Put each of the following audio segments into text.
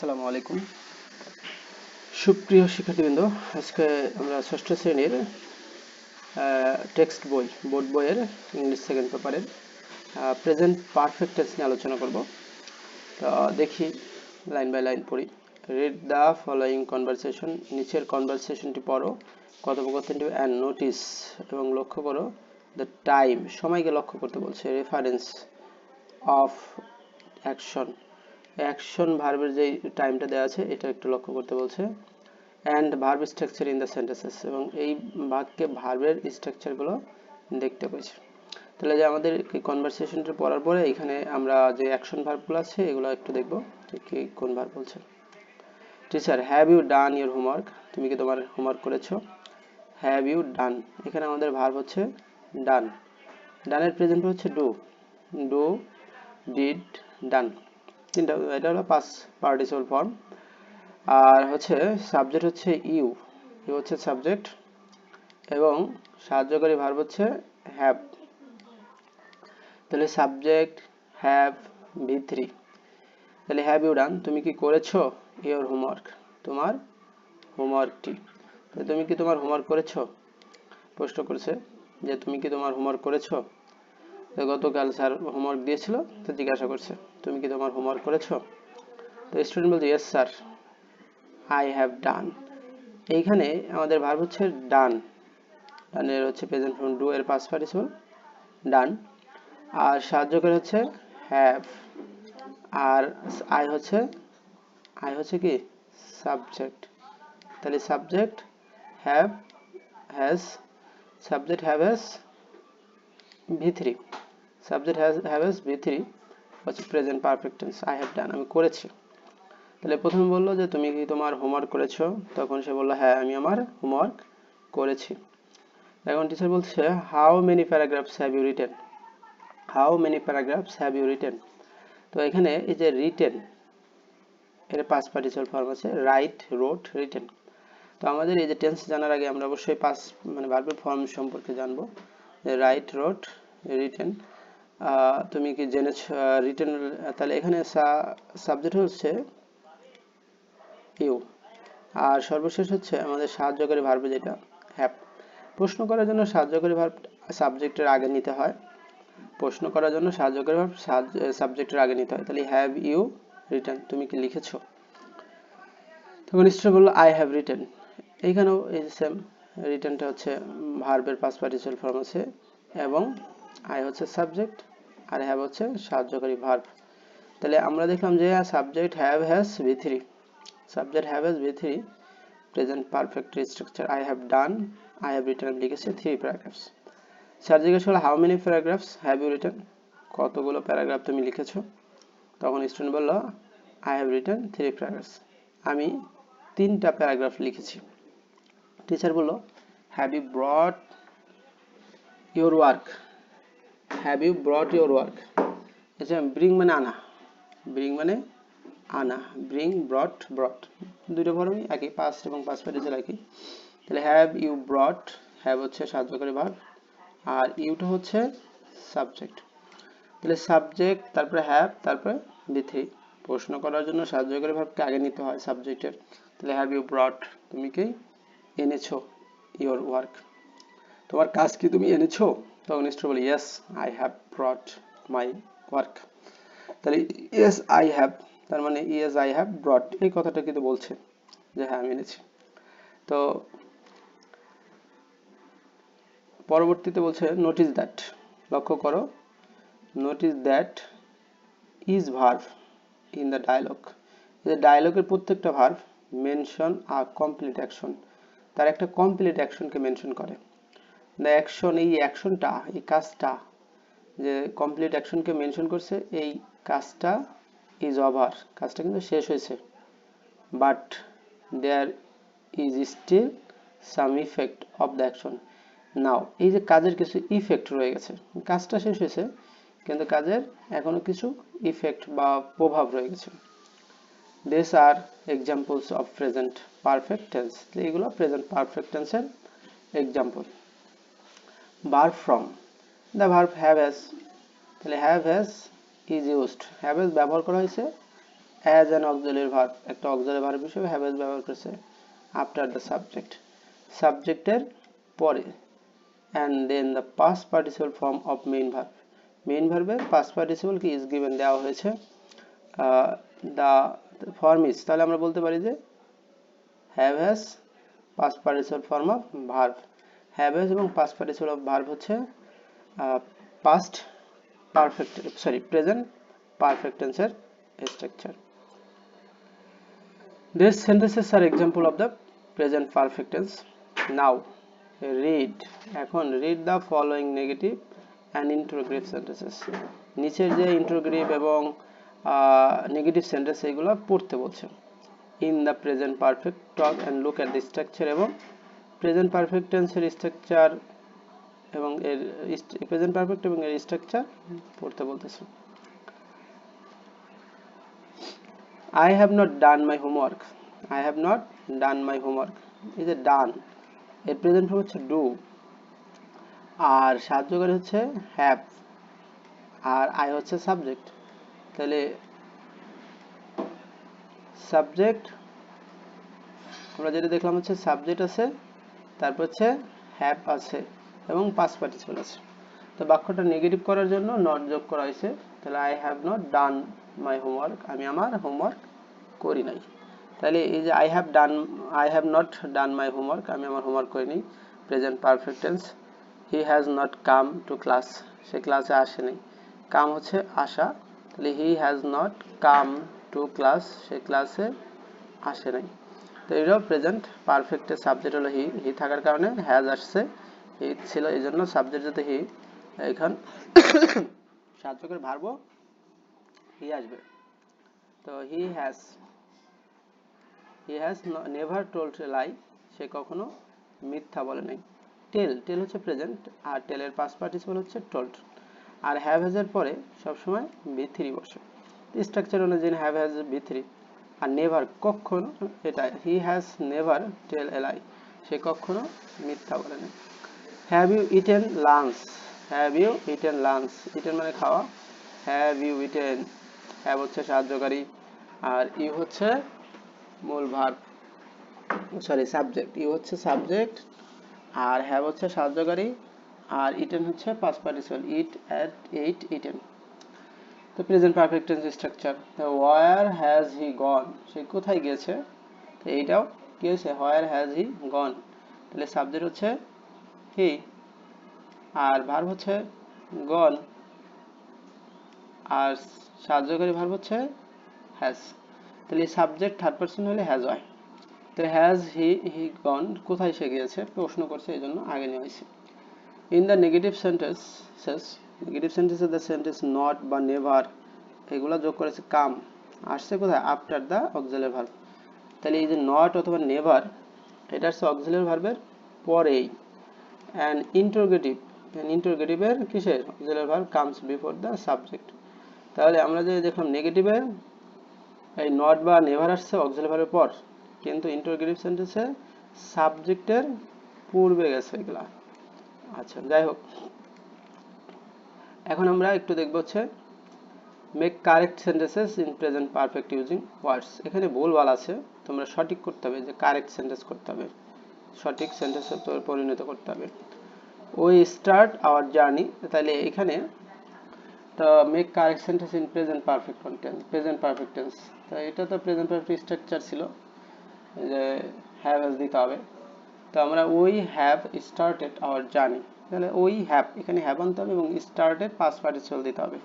আসসালামু আলাইকুম সুপ্রিয় শিক্ষার্থীবৃন্দ, আজকে আমরা ষষ্ঠ শ্রেণীর টেক্সট বই বোর্ড বইয়ের ইংলিশ সেকেন্ড পেপারের প্রেজেন্ট পারফেক্ট টেন্স নিয়ে আলোচনা করব। তো দেখি লাইন বাই লাইন পড়ি। রিড দ্য ফলোয়িং কনভারসেশন, নিচের কনভারসেশনটি পড়ো, কথোপকথনটি অ্যান্ড নোটিস এবং লক্ষ্য করো দ্য টাইম, সময়কে লক্ষ্য করতে বলছে। রেফারেন্স অফ অ্যাকশন, অ্যাকশন ভার্বের যে টাইমটা দেওয়া আছে এটা একটু লক্ষ্য করতে বলছে। And verb structure in the sentences, এবং এই বাক্যে ভার্বের স্ট্রাকচারগুলো দেখতে পেয়েছি। তাহলে যে আমাদের কনভারসেশনটা পড়ার পরে এখানে আমরা যে অ্যাকশন ভার্বগুলো আছে এগুলো একটু দেখবো কি কোন ভার্ব বলছে। Teacher, have you done your homework, তুমি কি তোমার হোমওয়ার্ক করেছো? হ্যাভ ইউ ডান, এখানে আমাদের ভার্ব হচ্ছে ডান। ডানের প্রেজেন্ট হচ্ছে ডু, ডু, ডিড, ডান, তিনটা। এটা হলো পাস্ট পার্টিসিপল ফর্ম। আর হচ্ছে সাবজেক্ট হচ্ছে ইউ, ইউ হচ্ছে সাবজেক্ট, এবং সাহায্যকারী ভার্ব হচ্ছে হ্যাভ। তাহলে সাবজেক্ট হ্যাভ V3। তাহলে হ্যাভ ইউ ডান, তুমি কি করেছো ইওর হোমওয়ার্ক, তোমার হোমওয়ার্কটি। তুমি কি তোমার হোমওয়ার্ক করেছো, প্রশ্ন করেছে যে তুমি কি তোমার হোমওয়ার্ক করেছো। তো গতকাল স্যার হোমওয়ার্ক দিয়েছিল, তো জিজ্ঞাসা করছে তুমি কি তোমার হোমওয়ার্ক করেছো। তো স্টুডেন্ট বলছে ইয়েস স্যার, আই হ্যাভ ডান। এইখানে আমাদের ভার্ব হচ্ছে ডান, ডানের হচ্ছে প্রেজেন্ট ফর্ম ডু এর পাস্ট পার্টিসিপল ডান, আর সাহায্যকারী হচ্ছে হ্যাভ, আর আই হচ্ছে কি সাবজেক্ট। তাহলে subject have has, subject have has V3, subject have has V3 হচ্ছে present perfect tense, I have ডান, আমি করেছি। তাহলে প্রথমে বললো যে তুমি কি তোমার হোমওয়ার্ক করেছো, তখন সে বললো হ্যাঁ আমি আমার হোমওয়ার্ক করেছি। এখন টিচার বলছে how many paragraphs have you written, how many paragraphs have you written. তো এখানে এই যে রিটেন এর পাস্ট পার্টিসিপল ফর্ম আছে রাইট, রোট, রিটেন। তো আমাদের এই যে টেন্স জানার আগে আমরা অবশ্যই পাস্ট মানে ভার্বের ফর্ম সম্পর্কে জানবো, যে রাইট, রোট, রিটেন। তুমি কি জেনেছ রিটেন। তাহলে এখানে সাবজেক্ট হচ্ছে ইউ, আর সর্বশেষ হচ্ছে আমাদের সাহায্যকারী ভার্ব যেটা হ্যাভ। প্রশ্ন করার জন্য সাহায্যকারী ভার্ব সাবজেক্টের আগে নিতে হয়, প্রশ্ন করার জন্য সাহায্যকারী ভার্ব সাবজেক্টের আগে নিতে হয়। তাহলে হ্যাভ ইউ রিটেন, তুমি কি লিখেছো। তখন স্টুডেন্ট বললো আই হ্যাভ রিটেন। এইখানেও এই সেম, রিটেনটা হচ্ছে ভার্বের পাস্ট পার্টিসিপল ফর্ম আছে, এবং আই হচ্ছে সাবজেক্ট আর হ্যাভ হচ্ছে সাহায্যকারী ভার্ব। তাহলে আমরা দেখলাম যে subject have has V3, subject have has V3 present perfect structure, I have done, I have written লিখেছে 3 প্যারাগ্রাফস। স্যার জিজ্ঞেস করলো how many paragraphs have you written, কতগুলো প্যারাগ্রাফ তুমি লিখেছো। তখন স্টুডেন্ট বললো আই হ্যাভ রিটেন 3 প্যারাগ্রাফস, আমি 3টা প্যারাগ্রাফ লিখেছি। টিচার বললো have you brought your work, have you brought your work. আচ্ছা, ব্রিং মানে আনা, ব্রিং মানে আনা, ব্রিং, ব্রট, ব্রট দুটো ফর্মই একই, পাস্ট এবং পাস্ট পার্টিসিপল একই। তাহলে হ্যাভ ইউ ব্রট, হ্যাভ হচ্ছে সাহায্যকারী ভার্ব, আর ইউটা হচ্ছে সাবজেক্ট। তাহলে সাবজেক্ট তারপরে হ্যাভ তারপরে V3। প্রশ্ন করার জন্য সাহায্যকারী ভার্বকে আগে নিতে হয় সাবজেক্টের। তাহলে হ্যাভ ইউ ব্রট, তুমি কি এনেছো ইওর ওয়ার্ক, তোমার কাজ কি তুমি এনেছো। তখন স্টুডেন্ট বলে yes I have ব্রট my work. তাহলে ইয়েস আই হ্যাভ, তার মানে ইয়েস আই হ্যাভ ব্রট, এই কথাটা কিন্তু বলছে যে হ্যাঁ আমি এনেছি। তো পরবর্তীতে বলছে নোটিস দ্যাট, লক্ষ্য করো, notice that is verb in the dialogue, যে ডায়লগের প্রত্যেকটা verb mention a complete action, তার একটা কমপ্লিট অ্যাকশনকে মেনশন করে। দ্য অ্যাকশন, এই অ্যাকশনটা, এই কাজটা, যে কমপ্লিট অ্যাকশনকে মেনশন করছে, এই কাজটা ইজ ওভার, কাজটা কিন্তু শেষ হয়েছে। But there is still some effect of the action now, এই যে কাজের কিছু ইফেক্ট রয়ে গেছে, কাজটা শেষ হয়েছে কিন্তু কাজের এখনো কিছু ইফেক্ট বা প্রভাব রয়ে গেছে। This are examples of present perfect tense, এগুলো প্রেজেন্ট পারফেক্ট টেন্সের example. Verb from, the verb have has, তাহলে have has is used, have has ব্যবহার করা হয়েছে অ্যাজ অ্যান অক্সিলারি ভার্ব, একটা অক্সিলারি ভার্ব হিসেবে হ্যাভ হ্যাজ ব্যবহার করেছে আফটার দ্য সাবজেক্ট, সাবজেক্টের পরে। And then the past participle form of main verb, main ভার্বের পাস্ট পার্টিসিপল কি ইজ গিভেন দেওয়া হয়েছে। দ্য ফর্ম ইজ, তাহলে আমরা বলতে পারি যে have has past participle form of verb, have has এবং পাস্ট পার্টিসিপল অফ ভার্ব হচ্ছে পাস্ট পারফেক্ট প্রেজেন্ট পারফেক্ট টেন্সের structure. These sentences are example of the present perfect tense. Now read, এখন read the following negative and interrogative sentences, নিচের যে interrogative এবং negative sentence এগুলো পড়তে বলছে। in the present perfect talk and look at the structure, এবং present perfect টেন্সের structure এবং এর প্রেজেন্ট পারফেক্ট এবং এর স্ট্রাকচার পড়তে বলতেছে। I have not done my homework, I have not done my homework, এই যে done এর প্রেজেন্ট ফর্ম হচ্ছে do, আর সাহায্যকারী হচ্ছে have, আর I হচ্ছে সাবজেক্ট। তাহলে সাবজেক্ট আমরা যেটা দেখলাম হচ্ছে সাবজেক্ট আছে, তারপর হচ্ছে হ্যাভ আছে এবং পাস্ট পার্টিসিপল আছে। তো বাক্যটা নেগেটিভ করার জন্য নট যোগ করা হয়েছে। তাহলে I have not done my homework, আমি আমার হোমওয়ার্ক করি নাই। তাহলে এই যে I have not done my homework, আমি আমার হোমওয়ার্ক করিনি, present perfect tense. He has not come to class, সে ক্লাসে আসে নাই, কাম হচ্ছে আসা, তাহলে he has not come to class, সে ক্লাসে আসে নাই। তো এটাও প্রেজেন্ট পারফেক্টের সাবজেক্ট হলো হি, হি থাকার কারণে হ্যাজ আসছে, হি ছিল এই জন্য সাবজেক্ট যাতে হি, এখন সাহায্যকারী ভার্বও হি আসবে। তো he has never told a lie, সে কখনো মিথ্যা বলে নাই। টেল, টেল হচ্ছে প্রেজেন্ট, আর টেলের পাস্ট পার্টিসিপল হচ্ছে টোল্ড, আর হ্যাভ হ্যাজের পরে সবসময় বি3 বসে। স্ট্রাকচার অনুযায়ী হ্যাভ হ্যাজ বি3, আর নেভার কখনো, এটা হি has never tell A lie, সে কখনো মিথ্যা বলে না। Have you eaten lunch, have you eaten lunch, eaten মানে খাওয়া, হ্যাভ ইউ ইটেন, হ্যাভ হচ্ছে সাহায্যকারী, আর ইউ হচ্ছে মূল ভার্ব, সাবজেক্ট, ইউ হচ্ছে সাবজেক্ট, আর হ্যাভ হচ্ছে সাহায্যকারী, আর ইটেন হচ্ছে পাস্ট পার্টিসিপল, এইট ইটেন। তো প্রেজেন্ট পারফেক্ট টেন্স স্ট্রাকচার, তো ওয়্যার হ্যাজ হি গন, সে কোথায় গেছে, তো এইটাও কি হয়েছে, হোয়ার হ্যাজ হি গন, তাহলে সাবজেক্ট হচ্ছে হি, আর ভার্ব হচ্ছে গন, আর সাহায্যকারী ভার্ব হচ্ছে হ্যাজ। তাহলে সাবজেক্ট থার্ড পারসন হলে হ্যাজ হয়। তো হ্যাজ হি গন, কোথায় সে গিয়েছে প্রশ্ন করছে, এই জন্য আগে নিয়ে হয়েছে। In the negative sentences, negative সেন্টেন্সে দ্য সেন্টেন্স নট বা নেভার এগুলো যোগ করেছে কাম, আসছে কোথায়, আফটার দ্য অক্সিলারি ভার্ব। তাহলে এই যে নট অথবা নেভার, এটা হচ্ছে অক্সিলারি ভার্বের পরেই। অ্যান্ড ইন্টারোগেটিভের কিসের, auxiliary verb comes before the subject. তাহলে আমরা যে দেখলাম নেগেটিভে এই নট বা নেভার আসছে অক্সিলারি ভার্বের পর, কিন্তু ইন্টারোগেটিভ সেন্টেন্সে সাবজেক্টের পূর্বে গেছে এগুলা। আচ্ছা, যাই হোক, এখন আমরা একটু দেখব হচ্ছে make correct sentences in present perfect using ওয়ার্ডস। এখানে ভুলভাল আছে, তোমরা সঠিক করতে হবে, যে কারেক্ট সেন্টেন্স করতে হবে, সঠিক সেন্টেন্সে পরিণত করতে হবে। উই স্টার্ট আওয়ার জার্নি, তাহলে এখানে তো make correct sentence in present perfect tense, present perfect tense, তো এটা তো প্রেজেন্ট পারফেক্ট স্ট্রাকচার ছিল, যে হ্যাভ হ্যাজ দিতে হবে। তো আমরা we have started our journey, তাহলে উই হ্যাভ, এখানে হ্যাভ আনতে হবে এবং স্টার্টেড পাস্ট পার্টিসিপল দিতে হবে।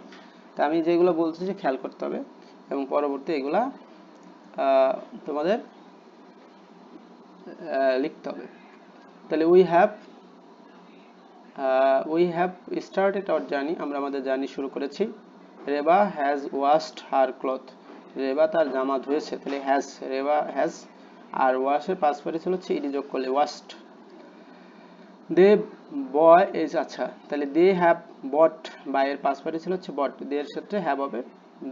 তো আমি যেগুলো বলছি যে খেয়াল করতে হবে, এবং পরবর্তী এগুলা তোমাদের লিখতে হবে। তাহলে we have started our journey, আমরা আমাদের জার্নি শুরু করেছি। Reba has washed her cloth, Reba তার জামা ধুয়েছে, তাহলে হ্যাজ, রেবা হ্যাজ, আর ওয়াশের পাস্ট পার্টিসিপল হচ্ছে ইডি যোগ করলে ওয়াশড। দে বয় ইজ, আচ্ছা তাহলে দে হ্যাভ বট, বাইয়ের পাস্ট পার্টিসিপল হচ্ছে বট, দে এর ক্ষেত্রে হ্যাভ হবে,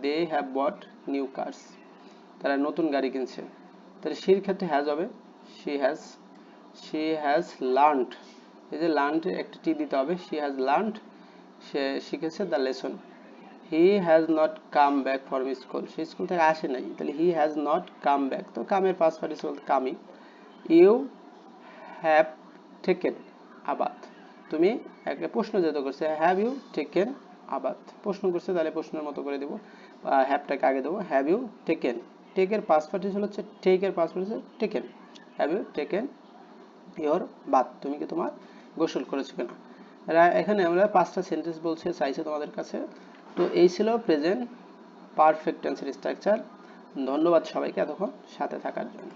they have bought new cars, তারা নতুন গাড়ি কিনছে। তাহলে শির ক্ষেত্রে হ্যাজ হবে, শি হ্যাজ লার্নড, এই যে লার্নড একটা টি দিতে হবে, শি হ্যাজ লার্নড, সে শিখেছে the lesson, he has not come back from school, সে স্কুল থেকে আসে নাই, তাহলে he has not come back, তো কামের পাস্ট পার্টিসিপল কামি। You have taken a bath, তুমি একটা প্রশ্ন যেহেতু করছে, have you taken a bath, প্রশ্ন করছে তাহলে প্রশ্নের মতো করে দিব, হ্যাভটাকে আগে দেবো। হ্যাভ ইউ টেকেন, টেকের পাস্ট পার্টিসিপল হচ্ছে টেকের past participle taken, have you taken your bath, তুমি কি তোমার গোসল করেছো কিনা। এখানে আমরা 5টা সেন্টেন্স বলছে চাইছে তোমাদের কাছে। তো এই ছিল প্রেজেন্ট পারফেক্ট টেন্সের স্ট্রাকচার। ধন্যবাদ সবাইকে এতক্ষণ সাথে থাকার জন্য।